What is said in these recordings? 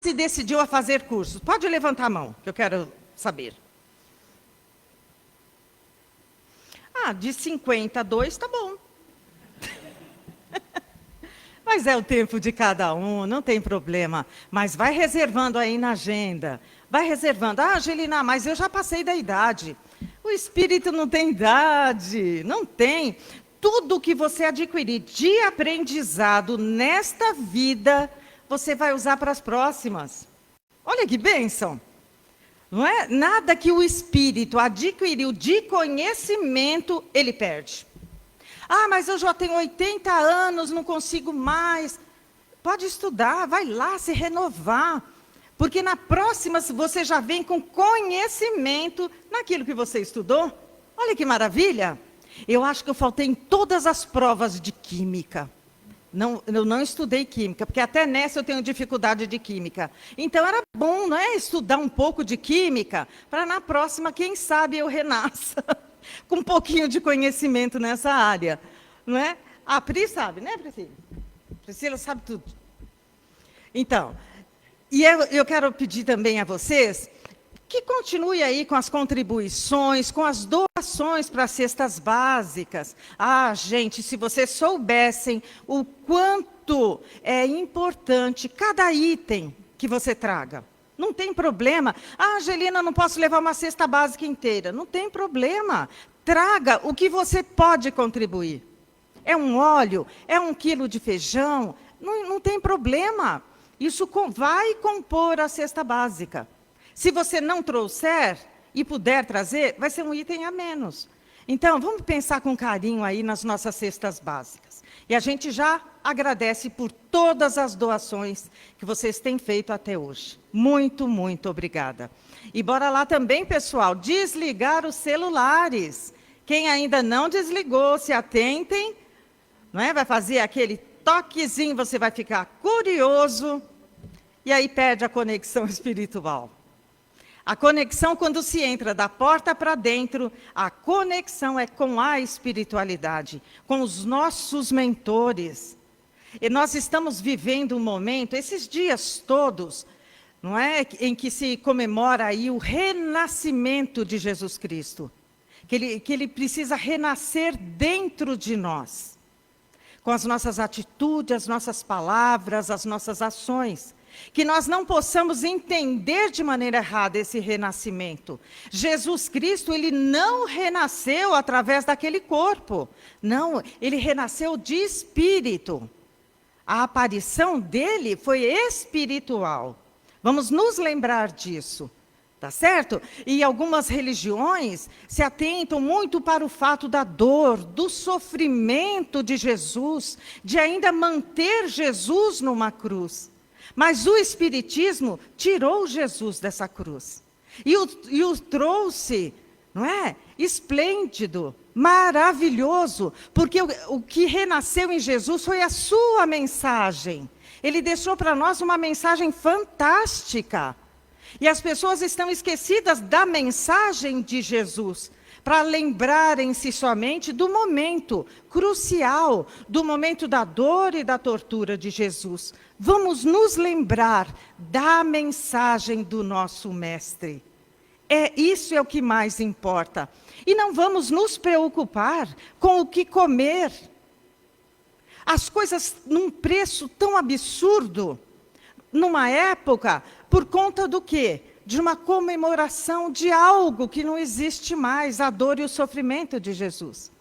se decidiu a fazer cursos? Pode levantar a mão, que eu quero saber. De 52 tá bom. Mas é o tempo de cada um, não tem problema. Mas vai reservando aí na agenda. Vai reservando. Angelina, mas eu já passei da idade. O espírito não tem idade, não tem. Tudo que você adquirir de aprendizado nesta vida, você vai usar para as próximas. Olha que bênção. Não é? Nada que o espírito adquiriu de conhecimento, ele perde. Mas eu já tenho 80 anos, não consigo mais. Pode estudar, vai lá se renovar. Porque na próxima você já vem com conhecimento naquilo que você estudou. Olha que maravilha. Eu acho que eu faltei em todas as provas de química. Eu não estudei química, porque até nessa eu tenho dificuldade de química. Então era bom, não é, estudar um pouco de química, para na próxima, quem sabe, eu renasça com um pouquinho de conhecimento nessa área. Não é? A Pri sabe, né, Priscila? Priscila sabe tudo. Então, e eu quero pedir também a vocês que continue aí com as contribuições, com as doações para as cestas básicas. Gente, se vocês soubessem o quanto é importante cada item que você traga. Não tem problema. Angelina, não posso levar uma cesta básica inteira. Não tem problema. Traga o que você pode contribuir. É um óleo, é 1 quilo de feijão, não tem problema. Isso vai compor a cesta básica. Se você não trouxer e puder trazer, vai ser um item a menos. Então, vamos pensar com carinho aí nas nossas cestas básicas. E a gente já agradece por todas as doações que vocês têm feito até hoje. Muito, muito obrigada. E bora lá também, pessoal, desligar os celulares. Quem ainda não desligou, se atentem, não é? Vai fazer aquele toquezinho, você vai ficar curioso, e aí perde a conexão espiritual. A conexão, quando se entra da porta para dentro, a conexão é com a espiritualidade, com os nossos mentores. E nós estamos vivendo um momento, esses dias todos, não é, em que se comemora aí o renascimento de Jesus Cristo. Que ele precisa renascer dentro de nós, com as nossas atitudes, as nossas palavras, as nossas ações. Que nós não possamos entender de maneira errada esse renascimento. Jesus Cristo, ele não renasceu através daquele corpo. Não, ele renasceu de espírito. A aparição dele foi espiritual. Vamos nos lembrar disso. Tá certo? E algumas religiões se atentam muito para o fato da dor, do sofrimento de Jesus, de ainda manter Jesus numa cruz. Mas o Espiritismo tirou Jesus dessa cruz. E o trouxe, não é? Esplêndido, maravilhoso. Porque o que renasceu em Jesus foi a sua mensagem. Ele deixou para nós uma mensagem fantástica. E as pessoas estão esquecidas da mensagem de Jesus, para lembrarem-se somente do momento crucial, do momento da dor e da tortura de Jesus. Vamos nos lembrar da mensagem do nosso Mestre. Isso é o que mais importa. E não vamos nos preocupar com o que comer. As coisas num preço tão absurdo, numa época, por conta do quê? De uma comemoração de algo que não existe mais, a dor e o sofrimento de Jesus.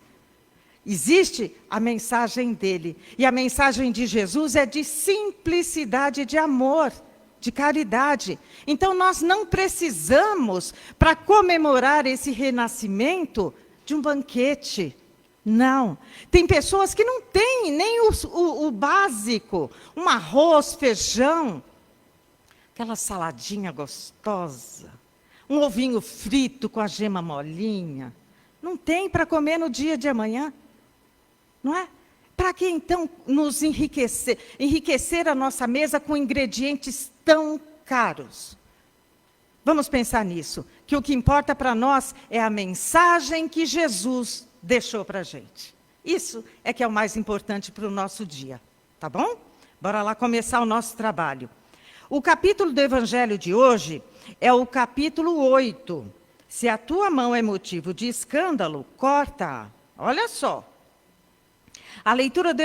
Existe a mensagem dele. E a mensagem de Jesus é de simplicidade, de amor, de caridade. Então nós não precisamos, para comemorar esse renascimento, de um banquete. Não. Tem pessoas que não têm nem o básico, um arroz, feijão, aquela saladinha gostosa, um ovinho frito com a gema molinha. Não tem para comer no dia de amanhã, não é? Para que então nos enriquecer a nossa mesa com ingredientes tão caros? Vamos pensar nisso, que o que importa para nós é a mensagem que Jesus deixou para a gente. Isso é que é o mais importante para o nosso dia, tá bom? Bora lá começar o nosso trabalho. O capítulo do Evangelho de hoje é o capítulo 8. Se a tua mão é motivo de escândalo, corta-a. Olha só. A leitura do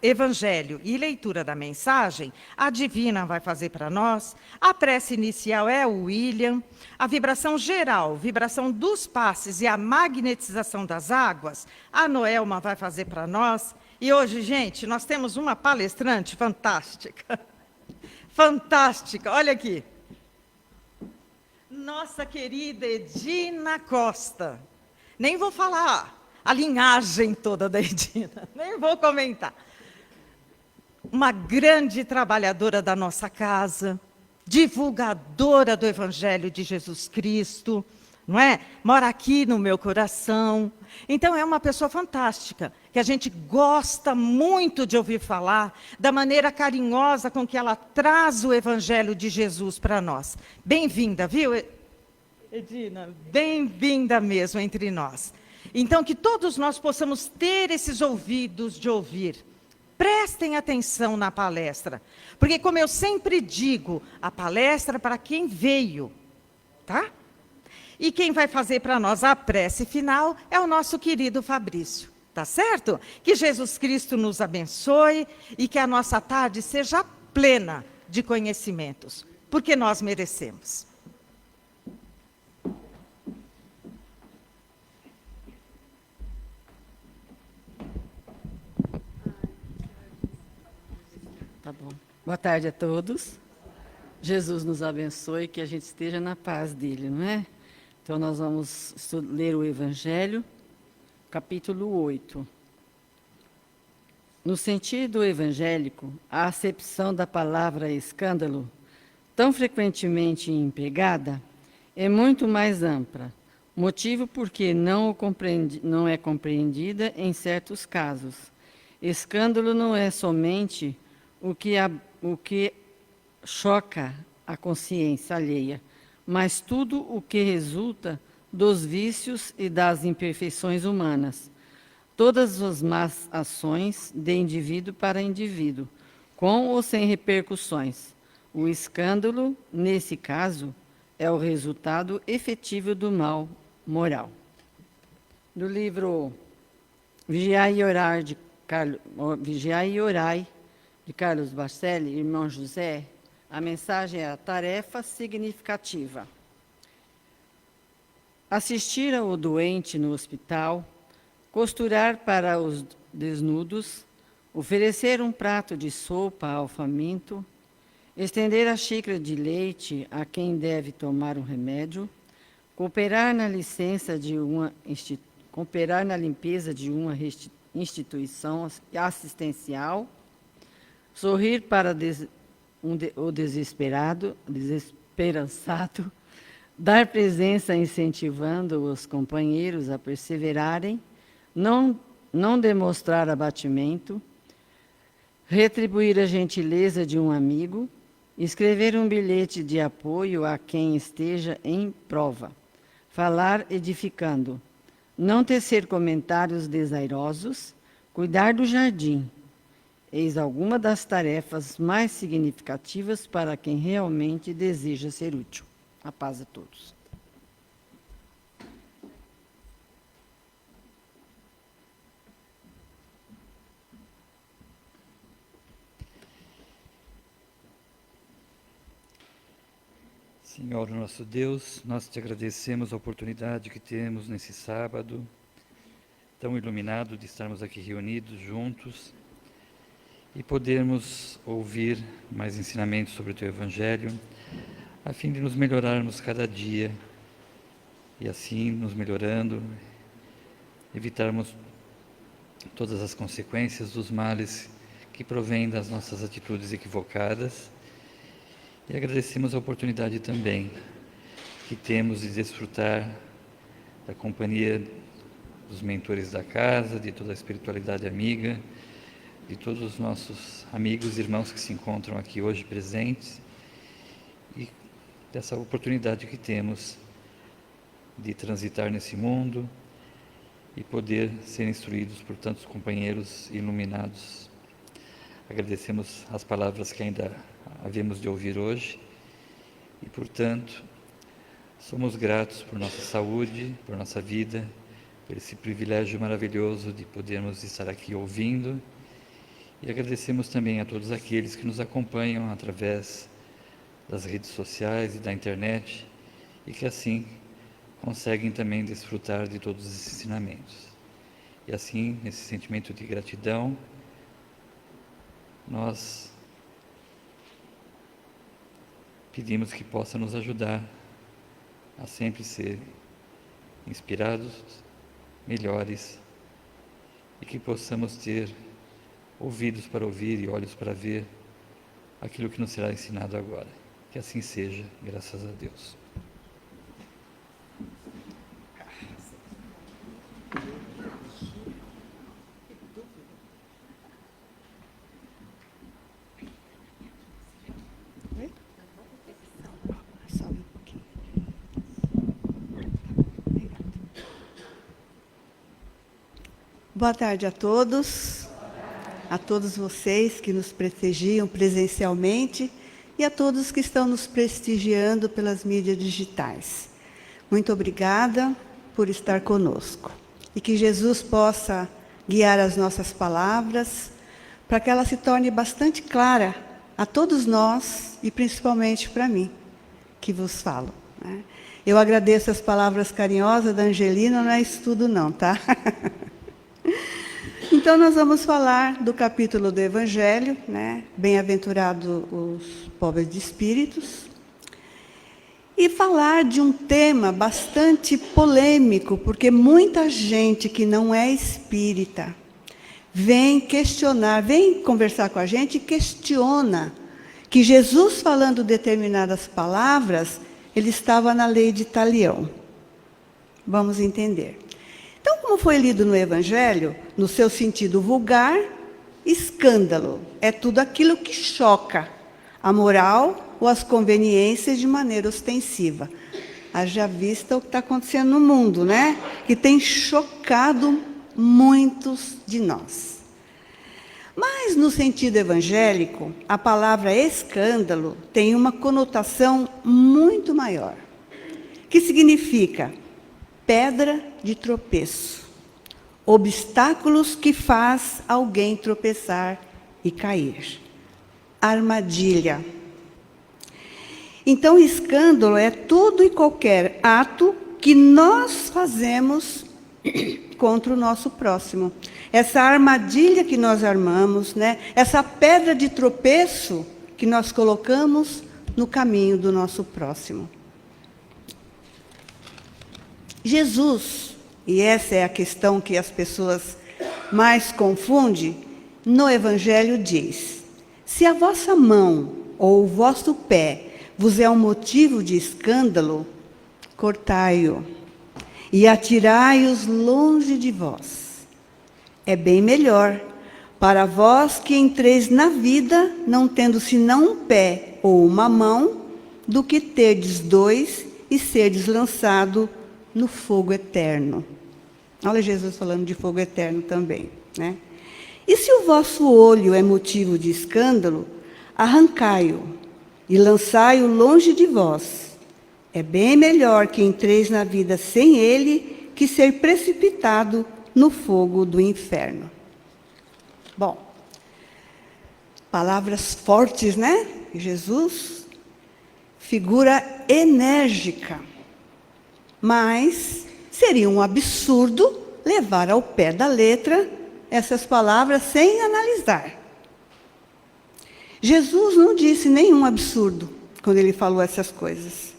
Evangelho e leitura da mensagem, a divina vai fazer para nós. A prece inicial é o William. A vibração geral, vibração dos passes e a magnetização das águas, a Noelma vai fazer para nós. E hoje, gente, nós temos uma palestrante fantástica. Fantástica, olha aqui. Nossa querida Edina Costa. Nem vou falar a linhagem toda da Edina, nem vou comentar. Uma grande trabalhadora da nossa casa, divulgadora do Evangelho de Jesus Cristo, não é? Mora aqui no meu coração. Então é uma pessoa fantástica, que a gente gosta muito de ouvir falar, da maneira carinhosa com que ela traz o Evangelho de Jesus para nós. Bem-vinda, viu, Edina? Bem-vinda mesmo entre nós. Então, que todos nós possamos ter esses ouvidos de ouvir. Prestem atenção na palestra, porque, como eu sempre digo, a palestra é para quem veio, tá? E quem vai fazer para nós a prece final é o nosso querido Fabrício, tá certo? Que Jesus Cristo nos abençoe e que a nossa tarde seja plena de conhecimentos, porque nós merecemos. Tá bom. Boa tarde a todos. Jesus nos abençoe, que a gente esteja na paz dele, não é? Então, nós vamos ler o Evangelho, capítulo 8. No sentido evangélico, a acepção da palavra escândalo, tão frequentemente empregada, é muito mais ampla, motivo porque não é compreendida em certos casos. Escândalo não é somente o que choca a consciência alheia, mas tudo o que resulta dos vícios e das imperfeições humanas, todas as más ações de indivíduo para indivíduo, com ou sem repercussões. O escândalo, nesse caso, é o resultado efetivo do mal moral. Do livro Vigiai e Orai, de Carlos Bacelli, irmão José, a mensagem é a tarefa significativa. Assistir ao doente no hospital, costurar para os desnudos, oferecer um prato de sopa ao faminto, estender a xícara de leite a quem deve tomar um remédio, cooperar na limpeza de uma instituição assistencial, sorrir para o desesperançado, dar presença incentivando os companheiros a perseverarem, não demonstrar abatimento, retribuir a gentileza de um amigo, escrever um bilhete de apoio a quem esteja em prova, falar edificando, não tecer comentários desairosos, cuidar do jardim. Eis alguma das tarefas mais significativas para quem realmente deseja ser útil. A paz a todos. Senhor nosso Deus, nós te agradecemos a oportunidade que temos nesse sábado, tão iluminado, de estarmos aqui reunidos juntos e podermos ouvir mais ensinamentos sobre o Teu Evangelho, a fim de nos melhorarmos cada dia e assim, nos melhorando, evitarmos todas as consequências dos males que provêm das nossas atitudes equivocadas. E agradecemos a oportunidade também que temos de desfrutar da companhia dos mentores da casa, de toda a espiritualidade amiga, de todos os nossos amigos e irmãos que se encontram aqui hoje presentes, e dessa oportunidade que temos de transitar nesse mundo e poder ser instruídos por tantos companheiros iluminados. Agradecemos as palavras que ainda havemos de ouvir hoje e, portanto, somos gratos por nossa saúde, por nossa vida, por esse privilégio maravilhoso de podermos estar aqui ouvindo, e agradecemos também a todos aqueles que nos acompanham através das redes sociais e da internet e que assim conseguem também desfrutar de todos esses ensinamentos. E assim, nesse sentimento de gratidão, nós pedimos que possa nos ajudar a sempre ser inspirados, melhores, e que possamos ter ouvidos para ouvir e olhos para ver aquilo que nos será ensinado agora. Que assim seja, graças a Deus. Boa tarde a todos vocês que nos prestigiam presencialmente e a todos que estão nos prestigiando pelas mídias digitais. Muito obrigada por estar conosco. E que Jesus possa guiar as nossas palavras para que ela se torne bastante clara a todos nós e principalmente para mim, que vos falo, né? Eu agradeço as palavras carinhosas da Angelina, não é isso tudo não, tá? Então, nós vamos falar do capítulo do Evangelho, né? Bem-aventurados os pobres de espíritos, e falar de um tema bastante polêmico, porque muita gente que não é espírita vem questionar, vem conversar com a gente e questiona que Jesus, falando determinadas palavras, ele estava na lei de Talião. Vamos entender. Então, como foi lido no Evangelho, no seu sentido vulgar, escândalo é tudo aquilo que choca a moral ou as conveniências de maneira ostensiva. Haja vista o que está acontecendo no mundo, né? Que tem chocado muitos de nós. Mas, no sentido evangélico, a palavra escândalo tem uma conotação muito maior, que significa pedra de tropeço, obstáculos que faz alguém tropeçar e cair, armadilha. Então, escândalo é todo e qualquer ato que nós fazemos contra o nosso próximo. Essa armadilha que nós armamos, né? Essa pedra de tropeço que nós colocamos no caminho do nosso próximo. Jesus, e essa é a questão que as pessoas mais confundem, no Evangelho diz: se a vossa mão ou o vosso pé vos é um motivo de escândalo, cortai-o e atirai-os longe de vós. É bem melhor para vós que entreis na vida não tendo senão um pé ou uma mão, do que terdes dois e serdes lançado no fogo eterno. Olha Jesus falando de fogo eterno também, né? E se o vosso olho é motivo de escândalo, arrancai-o e lançai-o longe de vós. É bem melhor que entreis na vida sem ele, que ser precipitado no fogo do inferno. Bom, palavras fortes, né? Jesus, figura enérgica. Mas seria um absurdo levar ao pé da letra essas palavras sem analisar. Jesus não disse nenhum absurdo quando ele falou essas coisas.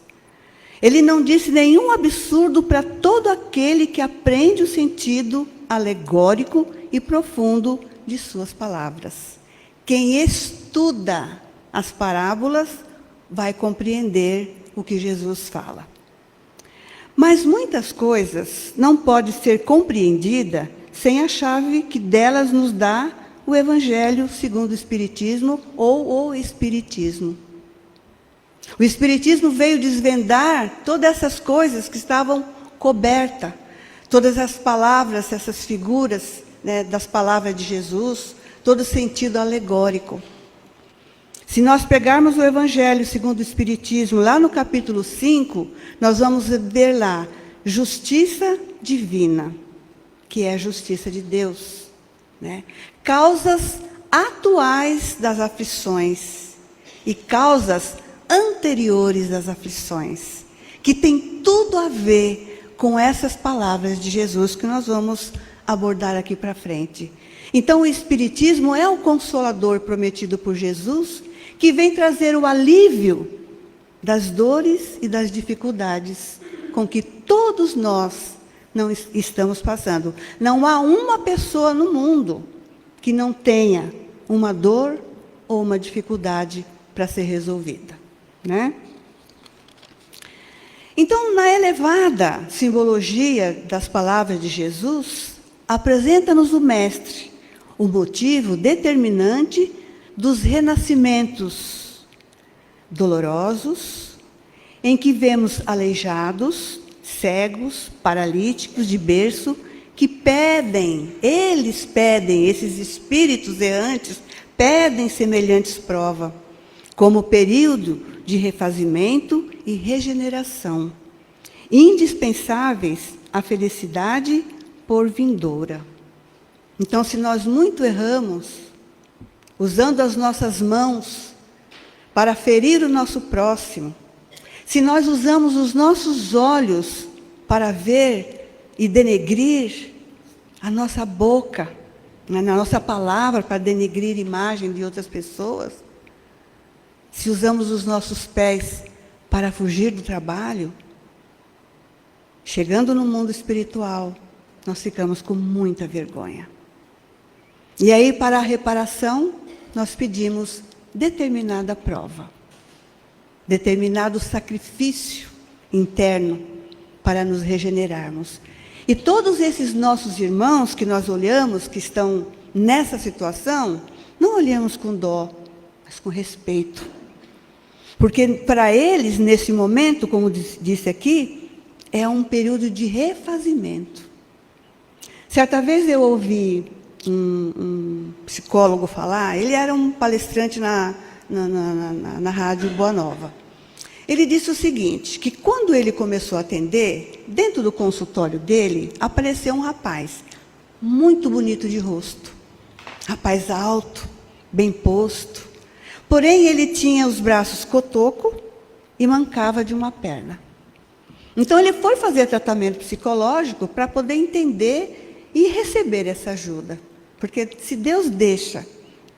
Ele não disse nenhum absurdo para todo aquele que aprende o sentido alegórico e profundo de suas palavras. Quem estuda as parábolas vai compreender o que Jesus fala. Mas muitas coisas não podem ser compreendidas sem a chave que delas nos dá o Evangelho segundo o Espiritismo ou o Espiritismo. O Espiritismo veio desvendar todas essas coisas que estavam cobertas, todas as palavras, essas figuras, né, das palavras de Jesus, todo o sentido alegórico. Se nós pegarmos o Evangelho segundo o Espiritismo, lá no capítulo 5, nós vamos ver lá, justiça divina, que é a justiça de Deus, né? Causas atuais das aflições e causas anteriores das aflições, que tem tudo a ver com essas palavras de Jesus que nós vamos abordar aqui para frente. Então, o Espiritismo é o consolador prometido por Jesus, que vem trazer o alívio das dores e das dificuldades com que todos nós não estamos passando. Não há uma pessoa no mundo que não tenha uma dor ou uma dificuldade para ser resolvida, né? Então, na elevada simbologia das palavras de Jesus, apresenta-nos o Mestre o motivo determinante dos renascimentos dolorosos, em que vemos aleijados, cegos, paralíticos de berço, que pedem, esses espíritos errantes, pedem semelhantes provas, como período de refazimento e regeneração, indispensáveis à felicidade por vindoura. Então, se nós muito erramos, usando as nossas mãos para ferir o nosso próximo, se nós usamos os nossos olhos para ver e denegrir, a nossa boca, na nossa palavra para denegrir a imagem de outras pessoas, se usamos os nossos pés para fugir do trabalho, chegando no mundo espiritual, nós ficamos com muita vergonha. E aí, para a reparação, nós pedimos determinada prova, determinado sacrifício interno para nos regenerarmos. E todos esses nossos irmãos que nós olhamos, que estão nessa situação, não olhamos com dó, mas com respeito. Porque para eles, nesse momento, como disse aqui, é um período de refazimento. Certa vez eu ouvi um psicólogo falar, ele era um palestrante na Rádio Boa Nova. Ele disse o seguinte, que quando ele começou a atender, dentro do consultório dele, apareceu um rapaz, muito bonito de rosto. Rapaz alto, bem posto. Porém, ele tinha os braços cotoco e mancava de uma perna. Então, ele foi fazer tratamento psicológico para poder entender e receber essa ajuda. Porque se Deus deixa,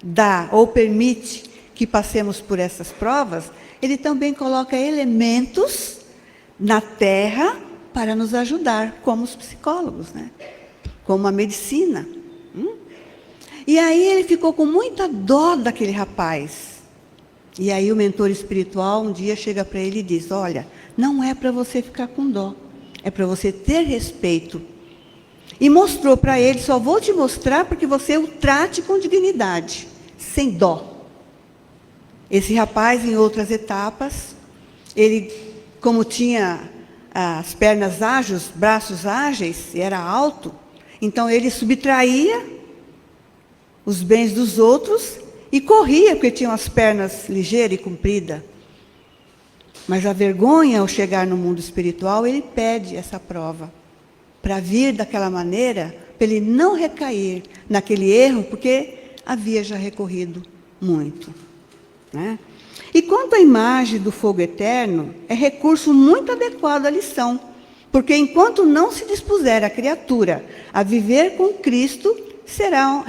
dá ou permite que passemos por essas provas, Ele também coloca elementos na Terra para nos ajudar, como os psicólogos, né? Como a medicina. E aí ele ficou com muita dó daquele rapaz. E aí o mentor espiritual um dia chega para ele e diz, olha, não é para você ficar com dó, é para você ter respeito. E mostrou para ele, só vou te mostrar porque você o trate com dignidade, sem dó. Esse rapaz, em outras etapas, ele, como tinha as pernas ágeis, braços ágeis, e era alto, então ele subtraía os bens dos outros e corria, porque tinha as pernas ligeiras e compridas. Mas a vergonha, ao chegar no mundo espiritual, ele pede essa prova, para vir daquela maneira, para ele não recair naquele erro, porque havia já recorrido muito, né? E quanto à imagem do fogo eterno, é recurso muito adequado à lição, porque enquanto não se dispuser a criatura a viver com Cristo, será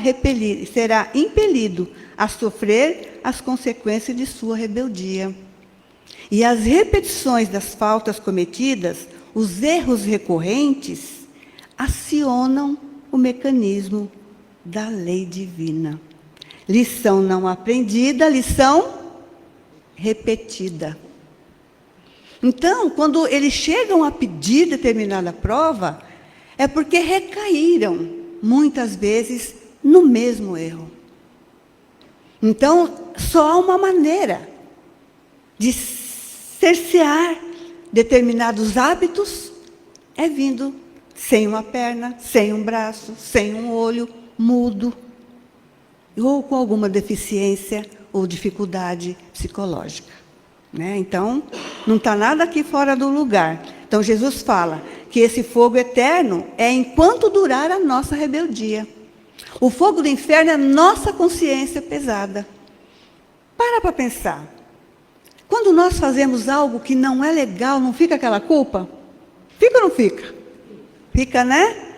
impelido a sofrer as consequências de sua rebeldia. E as repetições das faltas cometidas, os erros recorrentes, acionam o mecanismo da lei divina. Lição não aprendida, lição repetida. Então, quando eles chegam a pedir determinada prova, é porque recaíram, muitas vezes, no mesmo erro. Então, só há uma maneira de cercear determinados hábitos, é vindo sem uma perna, sem um braço, sem um olho, mudo, ou com alguma deficiência, ou dificuldade psicológica. Né? Então, não está nada aqui fora do lugar. Então, Jesus fala que esse fogo eterno é enquanto durar a nossa rebeldia. O fogo do inferno é nossa consciência pesada. Para pensar. Quando nós fazemos algo que não é legal, não fica aquela culpa? Fica ou não fica? Fica, né?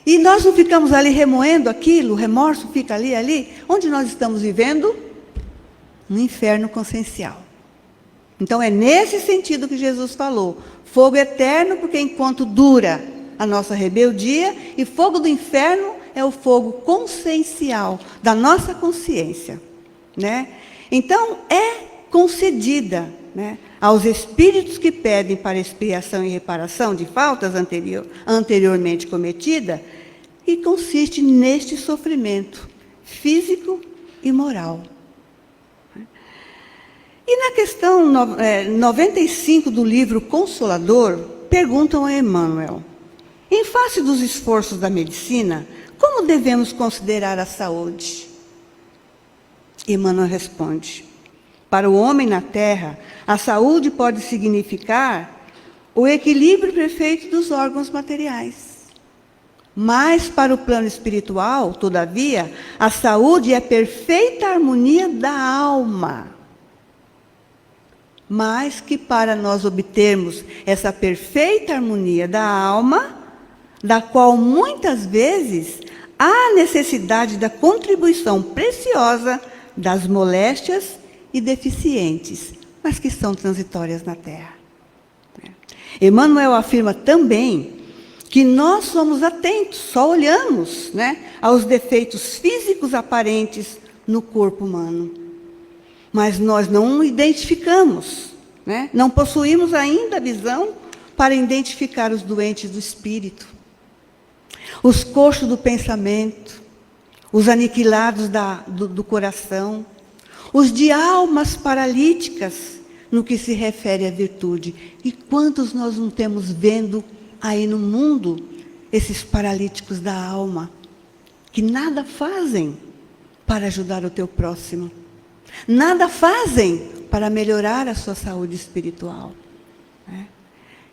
E nós não ficamos ali remoendo aquilo, o remorso fica ali. Onde nós estamos vivendo? No inferno consciencial. Então é nesse sentido que Jesus falou. Fogo eterno, porque enquanto dura a nossa rebeldia, e fogo do inferno é o fogo consciencial, da nossa consciência. Né? Então é concedida, né, aos espíritos que pedem para expiação e reparação de faltas anteriormente cometidas, e consiste neste sofrimento físico e moral. E na questão 95 do livro Consolador, perguntam a Emmanuel: em face dos esforços da medicina, como devemos considerar a saúde? Emmanuel responde: para o homem na Terra, a saúde pode significar o equilíbrio perfeito dos órgãos materiais. Mas para o plano espiritual, todavia, a saúde é a perfeita harmonia da alma. Mas que para nós obtermos essa perfeita harmonia da alma, da qual muitas vezes há necessidade da contribuição preciosa das moléstias e deficientes, mas que são transitórias na Terra. Emmanuel afirma também que nós somos atentos, só olhamos, né, aos defeitos físicos aparentes no corpo humano. Mas nós não identificamos, né, não possuímos ainda a visão para identificar os doentes do espírito, os coxos do pensamento, os aniquilados do coração, os de almas paralíticas, no que se refere à virtude. E quantos nós não temos vendo aí no mundo esses paralíticos da alma, que nada fazem para ajudar o teu próximo, nada fazem para melhorar a sua saúde espiritual. Né?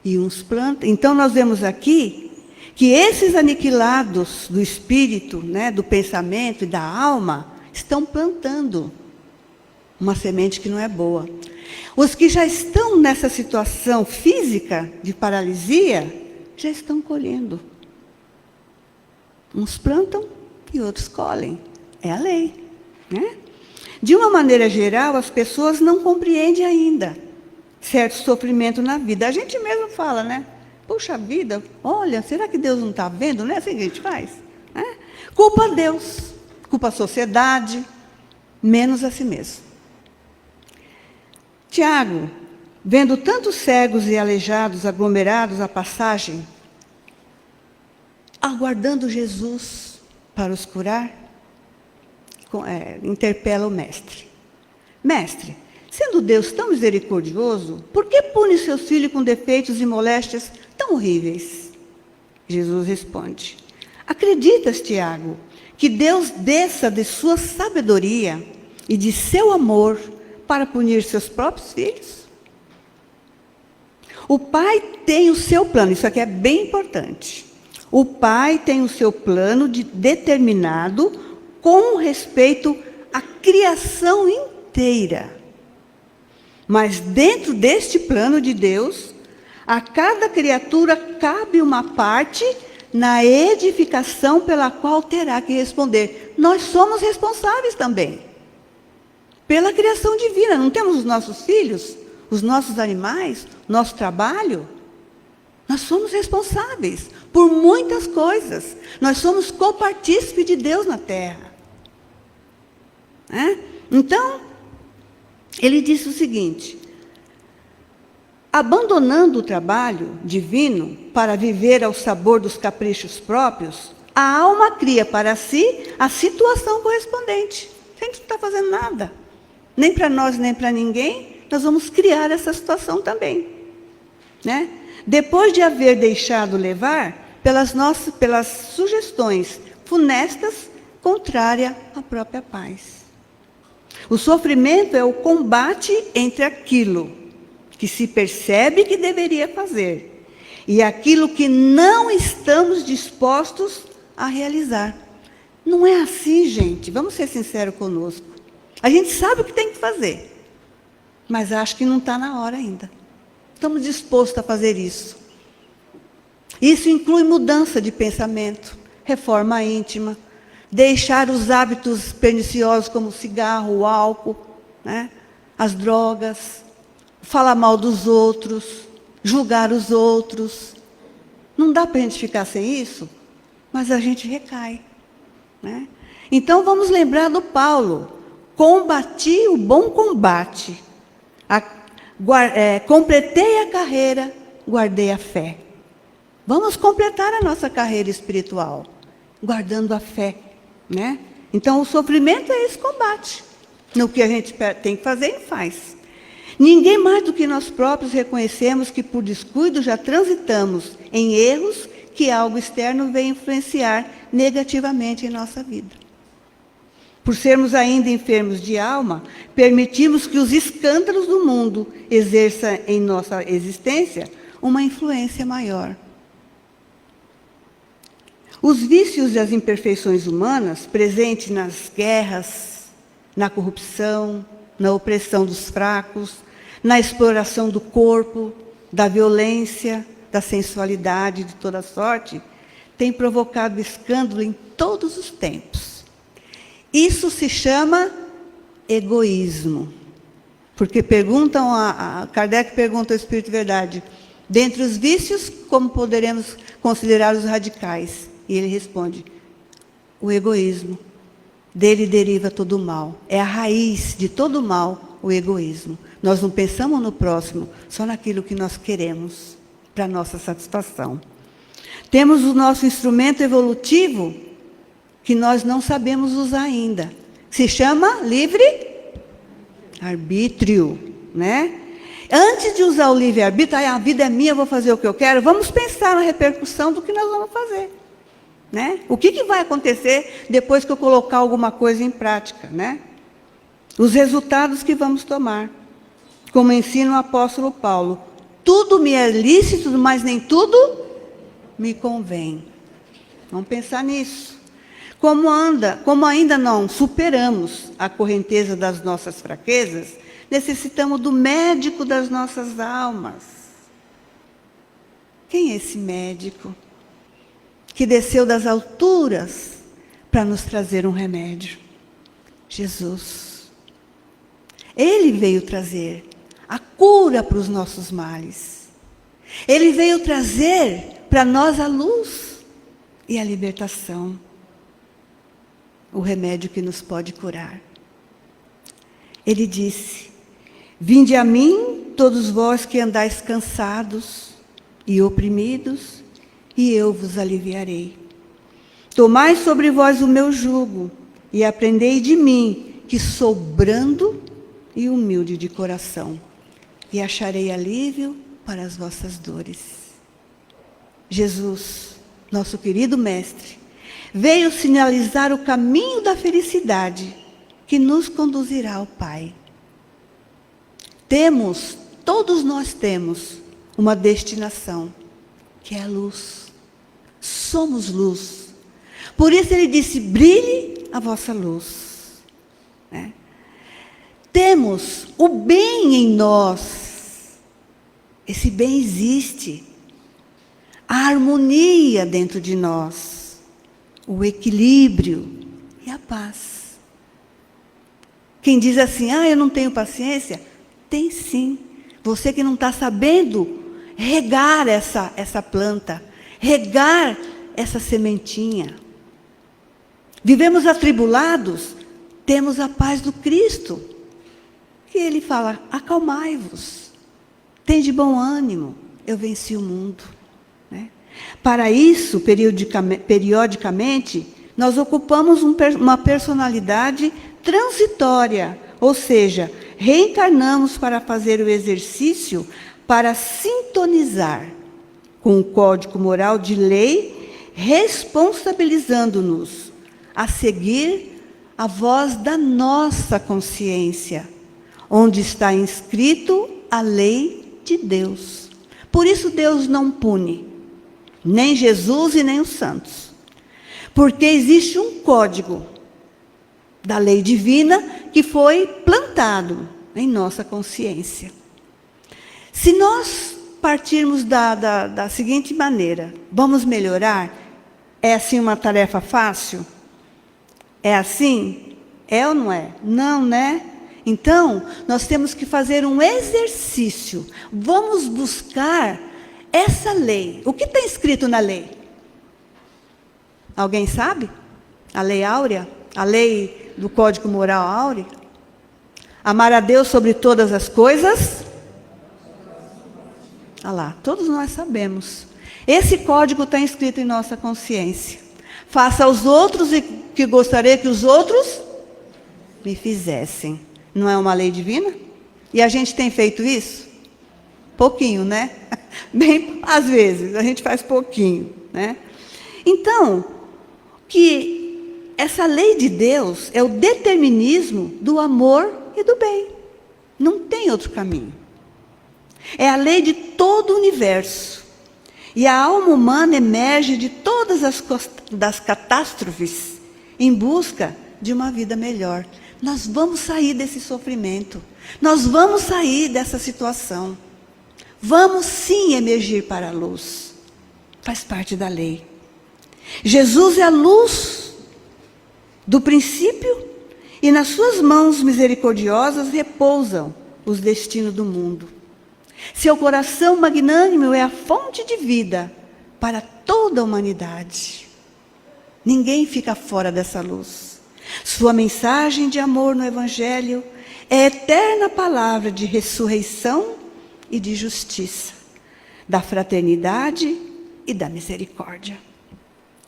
E uns plantam. Então nós vemos aqui que esses aniquilados do espírito, né, do pensamento e da alma, estão plantando uma semente que não é boa. Os que já estão nessa situação física de paralisia, já estão colhendo. Uns plantam e outros colhem. É a lei. Né? De uma maneira geral, as pessoas não compreendem ainda certo sofrimento na vida. A gente mesmo fala, né? Puxa vida, olha, será que Deus não está vendo? Não é assim que a gente faz? Né? Culpa a Deus, culpa a sociedade, menos a si mesmo. Tiago, vendo tantos cegos e aleijados aglomerados à passagem, aguardando Jesus para os curar, interpela o mestre. Mestre, sendo Deus tão misericordioso, por que pune seus filhos com defeitos e moléstias tão horríveis? Jesus responde: acreditas, Tiago, que Deus desça de sua sabedoria e de seu amor para punir seus próprios filhos? O Pai tem o seu plano, isso aqui é bem importante. O Pai tem o seu plano determinado com respeito à criação inteira. Mas dentro deste plano de Deus, a cada criatura cabe uma parte na edificação pela qual terá que responder. Nós somos responsáveis também pela criação divina. Não temos os nossos filhos, os nossos animais, nosso trabalho? Nós somos responsáveis por muitas coisas. Nós somos copartícipes de Deus na Terra. Então, ele disse o seguinte: abandonando o trabalho divino para viver ao sabor dos caprichos próprios, a alma cria para si a situação correspondente. A gente não está fazendo nada, nem para nós, nem para ninguém, nós vamos criar essa situação também. Né? Depois de haver deixado levar pelas sugestões funestas, contrárias à própria paz. O sofrimento é o combate entre aquilo que se percebe que deveria fazer e aquilo que não estamos dispostos a realizar. Não é assim, gente. Vamos ser sinceros conosco. A gente sabe o que tem que fazer, mas acho que não está na hora ainda. Estamos dispostos a fazer isso. Isso inclui mudança de pensamento, reforma íntima, deixar os hábitos perniciosos como o cigarro, o álcool, né? As drogas, falar mal dos outros, julgar os outros. Não dá para a gente ficar sem isso, mas a gente recai, né? Então vamos lembrar do Paulo: combati o bom combate, completei a carreira, guardei a fé. Vamos completar a nossa carreira espiritual, guardando a fé, né? Então o sofrimento é esse combate. No que a gente tem que fazer, ele faz. Ninguém mais do que nós próprios reconhecemos que por descuido já transitamos em erros que algo externo vem influenciar negativamente em nossa vida. Por sermos ainda enfermos de alma, permitimos que os escândalos do mundo exerçam em nossa existência uma influência maior. Os vícios e as imperfeições humanas, presentes nas guerras, na corrupção, na opressão dos fracos, na exploração do corpo, da violência, da sensualidade, de toda sorte, têm provocado escândalo em todos os tempos. Isso se chama egoísmo. Porque Kardec pergunta ao Espírito de Verdade, dentre os vícios, como poderemos considerar os radicais? E ele responde, o egoísmo. Dele deriva todo o mal. É a raiz de todo o mal, o egoísmo. Nós não pensamos no próximo, só naquilo que nós queremos, para nossa satisfação. Temos o nosso instrumento evolutivo, que nós não sabemos usar ainda. Se chama livre-arbítrio, né? Antes de usar o livre-arbítrio, a vida é minha, eu vou fazer o que eu quero, vamos pensar na repercussão do que nós vamos fazer. Né? O que vai acontecer depois que eu colocar alguma coisa em prática? Né? Os resultados que vamos tomar. Como ensina o apóstolo Paulo, tudo me é lícito, mas nem tudo me convém. Vamos pensar nisso. Como ainda não superamos a correnteza das nossas fraquezas, necessitamos do médico das nossas almas. Quem é esse médico? Que desceu das alturas para nos trazer um remédio. Jesus. Ele veio trazer a cura para os nossos males. Ele veio trazer para nós a luz e a libertação. O remédio que nos pode curar. Ele disse, vinde a mim, todos vós que andais cansados e oprimidos, e eu vos aliviarei. Tomai sobre vós o meu jugo, e aprendei de mim, que sou brando e humilde de coração, e acharei alívio para as vossas dores. Jesus, nosso querido Mestre, veio sinalizar o caminho da felicidade, que nos conduzirá ao Pai. Todos nós temos, uma destinação, que é a luz. Somos luz. Por isso ele disse, brilhe a vossa luz. Né? Temos o bem em nós. Esse bem existe. A harmonia dentro de nós. O equilíbrio e a paz. Quem diz assim, eu não tenho paciência, tem sim. Você que não está sabendo regar essa planta, regar essa sementinha. Vivemos atribulados, temos a paz do Cristo. Que ele fala, acalmai-vos, tende bom ânimo, eu venci o mundo. Né? Para isso, periodicamente, nós ocupamos uma personalidade transitória, ou seja, reencarnamos para fazer o exercício para sintonizar com o código moral de lei, responsabilizando-nos a seguir a voz da nossa consciência, onde está inscrito a lei de Deus. Por isso Deus não pune, nem Jesus e nem os santos. Porque existe um código da lei divina que foi plantado em nossa consciência. Se nós partirmos da seguinte maneira, vamos melhorar? É assim uma tarefa fácil? É assim? É ou não é? Não, né? Então, nós temos que fazer um exercício. Vamos buscar essa lei. O que está escrito na lei? Alguém sabe? A lei áurea? A lei do Código Moral áureo? Amar a Deus sobre todas as coisas? Ah lá, todos nós sabemos. Esse código está inscrito em nossa consciência. Faça aos outros o que gostaria que os outros me fizessem. Não é uma lei divina? E a gente tem feito isso? Pouquinho, né? Bem, às vezes, a gente faz pouquinho, né? Então, que essa lei de Deus é o determinismo do amor e do bem. Não tem outro caminho. É a lei de todo o universo. E a alma humana emerge de todas das catástrofes em busca de uma vida melhor. Nós vamos sair desse sofrimento. Nós vamos sair dessa situação. Vamos sim emergir para a luz. Faz parte da lei. Jesus é a luz do princípio e nas suas mãos misericordiosas repousam os destinos do mundo. Seu coração magnânimo é a fonte de vida para toda a humanidade. Ninguém fica fora dessa luz. Sua mensagem de amor no Evangelho é a eterna palavra de ressurreição e de justiça, da fraternidade e da misericórdia.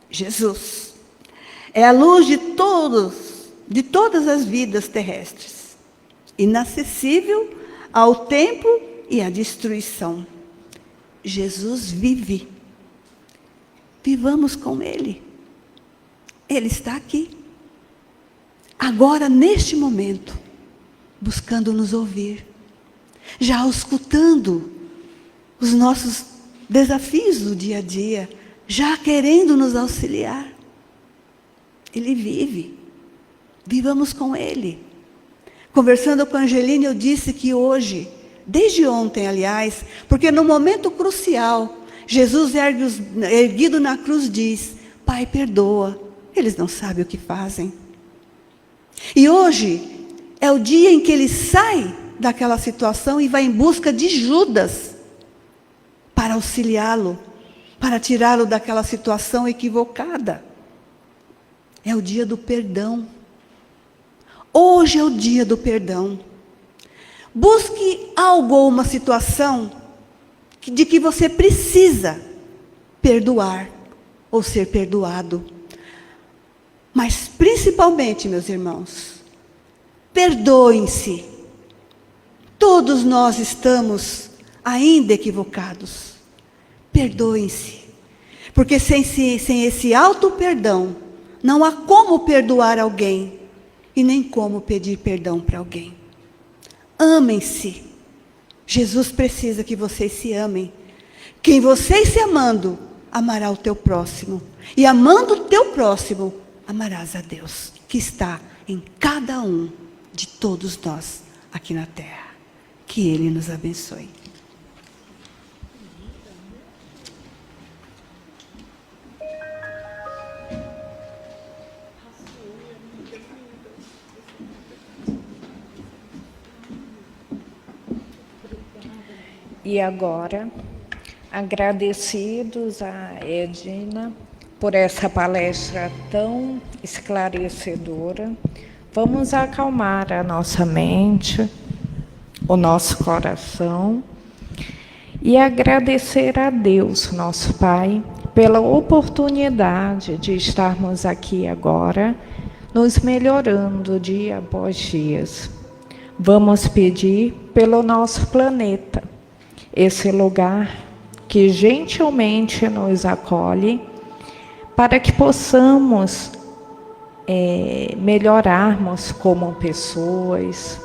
Jesus é a luz de todas as vidas terrestres, inacessível ao tempo e à destruição. Jesus vive. Vivamos com Ele. Ele está aqui. Agora, neste momento, buscando nos ouvir, já escutando os nossos desafios do dia a dia, já querendo nos auxiliar. Ele vive. Vivamos com Ele. Conversando com a Angelina, eu disse que hoje, desde ontem, aliás, porque no momento crucial, Jesus erguido na cruz diz: Pai, perdoa, eles não sabem o que fazem. E hoje é o dia em que ele sai daquela situação e vai em busca de Judas para auxiliá-lo, para tirá-lo daquela situação equivocada. É o dia do perdão. Hoje é o dia do perdão. Busque algo ou uma situação de que você precisa perdoar ou ser perdoado. Mas principalmente, meus irmãos, perdoem-se. Todos nós estamos ainda equivocados. Perdoem-se. Porque sem esse auto-perdão, não há como perdoar alguém e nem como pedir perdão para alguém. Amem-se. Jesus precisa que vocês se amem. Quem vocês se amando, amará o teu próximo. E amando o teu próximo, amarás a Deus, que está em cada um de todos nós aqui na terra. Que Ele nos abençoe. E agora, agradecidos a Edna por essa palestra tão esclarecedora, vamos acalmar a nossa mente, o nosso coração, e agradecer a Deus, nosso Pai, pela oportunidade de estarmos aqui agora, nos melhorando dia após dia. Vamos pedir pelo nosso planeta, esse lugar que gentilmente nos acolhe, para que possamos melhorarmos como pessoas,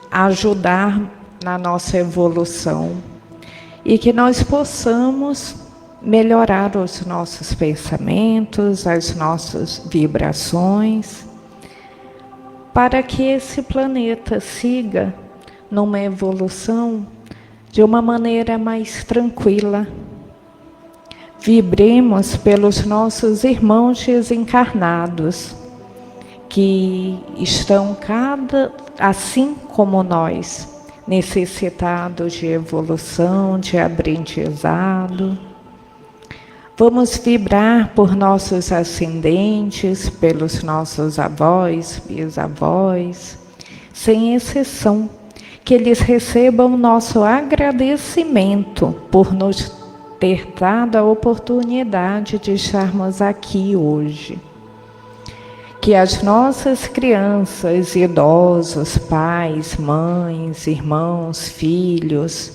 ajudar na nossa evolução e que nós possamos melhorar os nossos pensamentos, as nossas vibrações, para que esse planeta siga numa evolução de uma maneira mais tranquila. Vibremos pelos nossos irmãos desencarnados, que estão assim como nós, necessitados de evolução, de aprendizado. Vamos vibrar por nossos ascendentes, pelos nossos avós, bisavós, sem exceção, que eles recebam nosso agradecimento por nos ter dado a oportunidade de estarmos aqui hoje. Que as nossas crianças, idosos, pais, mães, irmãos, filhos,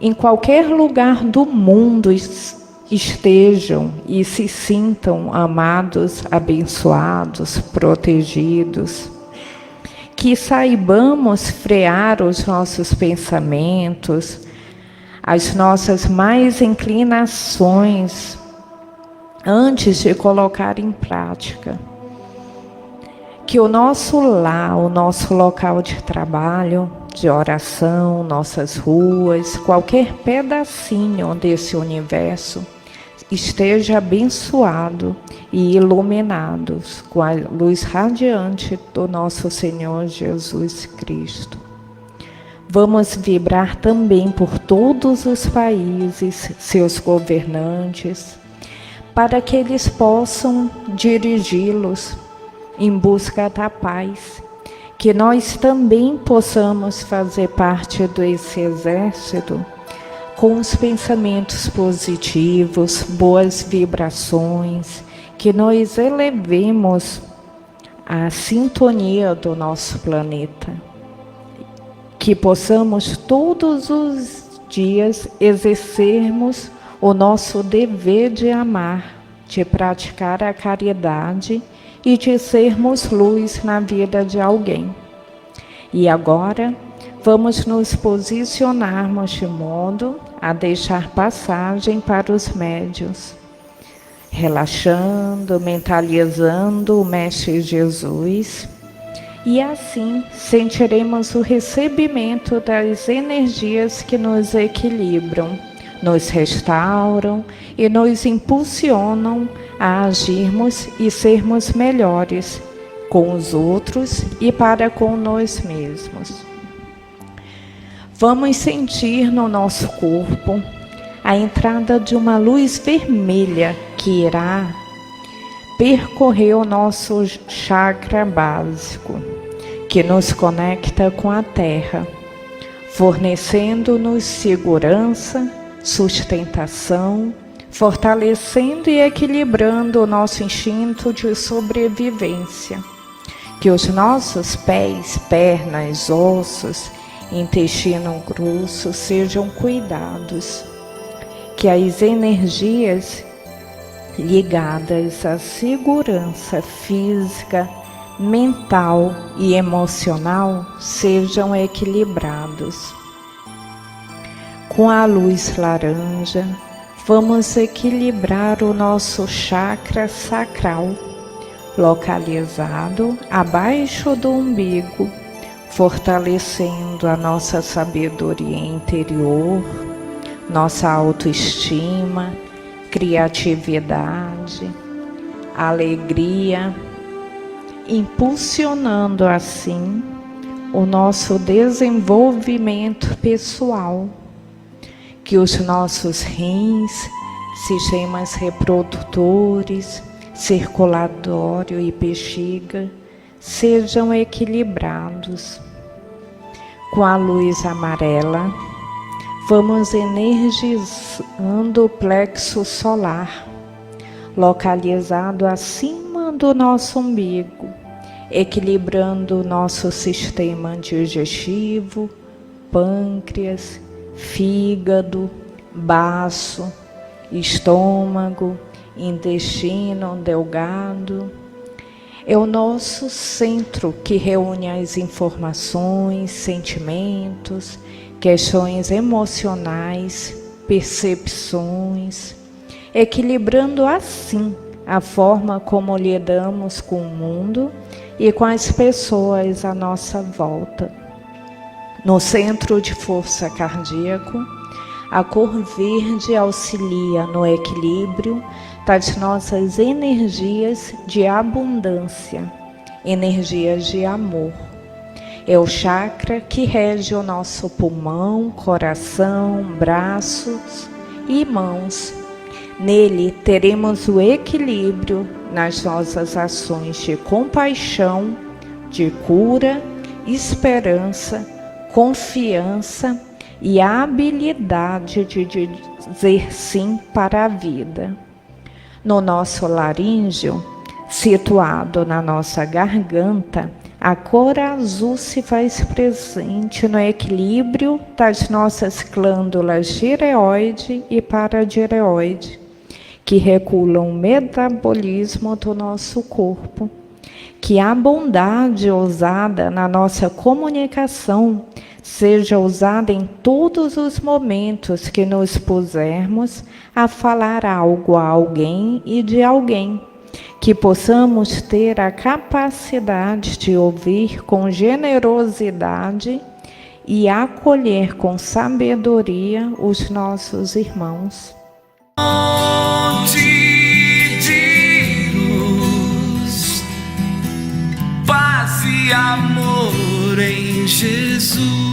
em qualquer lugar do mundo estejam e se sintam amados, abençoados, protegidos. Que saibamos frear os nossos pensamentos, as nossas mais inclinações, antes de colocar em prática. Que o nosso lar, o nosso local de trabalho, de oração, nossas ruas, qualquer pedacinho desse universo esteja abençoado e iluminado com a luz radiante do nosso Senhor Jesus Cristo. Vamos vibrar também por todos os países, seus governantes, para que eles possam dirigi-los em busca da paz, que nós também possamos fazer parte desse exército com os pensamentos positivos, boas vibrações, que nós elevemos a sintonia do nosso planeta, que possamos todos os dias exercermos o nosso dever de amar, de praticar a caridade e de sermos luz na vida de alguém. E agora, vamos nos posicionarmos de modo a deixar passagem para os médiuns, relaxando, mentalizando o Mestre Jesus, e assim sentiremos o recebimento das energias que nos equilibram, nos restauram e nos impulsionam a agirmos e sermos melhores com os outros e para com nós mesmos. Vamos sentir no nosso corpo a entrada de uma luz vermelha que irá percorrer o nosso chakra básico, que nos conecta com a Terra, fornecendo-nos segurança, sustentação, fortalecendo e equilibrando o nosso instinto de sobrevivência. Que os nossos pés, pernas, ossos, intestino grosso sejam cuidados. Que as energias ligadas à segurança física, mental e emocional sejam equilibrados. Com a luz laranja, vamos equilibrar o nosso chakra sacral, localizado abaixo do umbigo, fortalecendo a nossa sabedoria interior, nossa autoestima, criatividade, alegria, impulsionando assim o nosso desenvolvimento pessoal. Que os nossos rins, sistemas reprodutores, circulatório e bexiga sejam equilibrados. Com a luz amarela, vamos energizando o plexo solar, localizado acima do nosso umbigo, equilibrando o nosso sistema digestivo, pâncreas, fígado, baço, estômago intestino delgado. É o nosso centro que reúne as informações, sentimentos, questões emocionais, percepções, equilibrando assim a forma como lidamos com o mundo e com as pessoas à nossa volta. No centro de força cardíaco, a cor verde auxilia no equilíbrio das nossas energias de abundância, energias de amor. É o chakra que rege o nosso pulmão, coração, braços e mãos. Nele teremos o equilíbrio nas nossas ações de compaixão, de cura, esperança, confiança e a habilidade de dizer sim para a vida. No nosso laríngeo, situado na nossa garganta, a cor azul se faz presente no equilíbrio das nossas glândulas tireoide e paratireoide, que regulam o metabolismo do nosso corpo. Que a bondade usada na nossa comunicação seja usada em todos os momentos que nos pusermos a falar algo a alguém e de alguém. Que possamos ter a capacidade de ouvir com generosidade e acolher com sabedoria os nossos irmãos. De luz, paz e amor em Jesus.